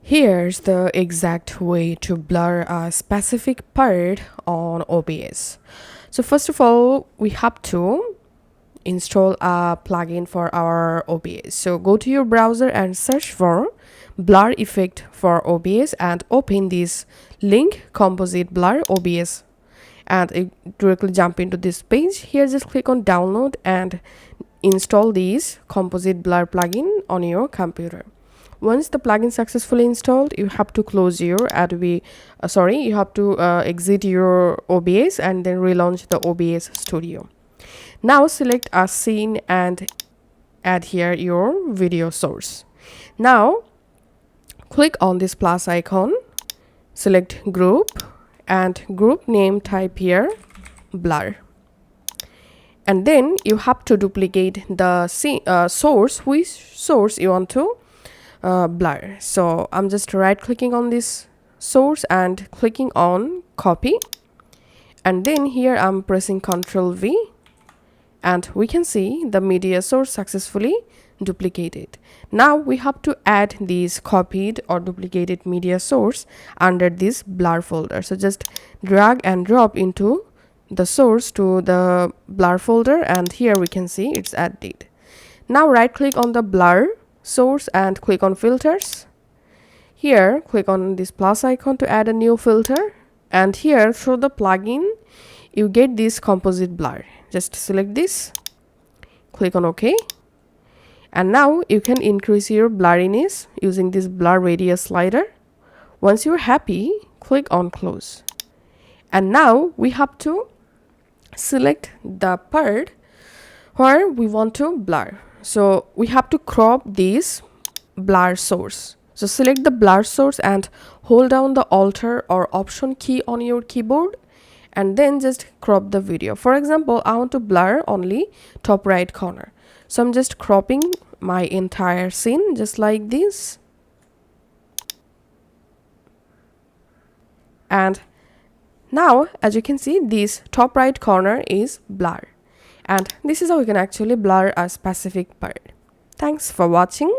Here's the exact way to blur a specific part on OBS. So first of all, we have to install a plugin for our OBS. So go to your browser and search for blur effect for OBS and open this link composite blur OBS and it directly jump into this page. Here just click on download and install this composite blur plugin on your computer. Once the plugin successfully installed, you have to close your you have to exit your OBS and then relaunch the OBS Studio. Now select a scene and add here your video source. Now click on this plus icon, select group and group name type here blur. And then you have to duplicate the source, which source you want to blur. So I'm just right clicking on this source and clicking on copy, and then here I'm pressing Ctrl V and we can see the media source successfully duplicated. Now we have to add this copied or duplicated media source under this blur folder. So just drag and drop into the source to the blur folder and here we can see it's added. Now right click on the blur source and click on filters. Here click on this plus icon to add a new filter, and here through the plugin you get this composite blur. Just select this, click on OK, and now you can increase your blurriness using this blur radius slider. Once you're happy, click on close, and now we have to select the part where we want to blur. So we have to crop this blur source. So select the blur source and hold down the Alt or Option key on your keyboard and then just crop the video. For example, I want to blur only top right corner. So I'm just cropping my entire scene just like this. And now as you can see, this top right corner is blur. And this is how you can actually blur a specific part. Thanks for watching.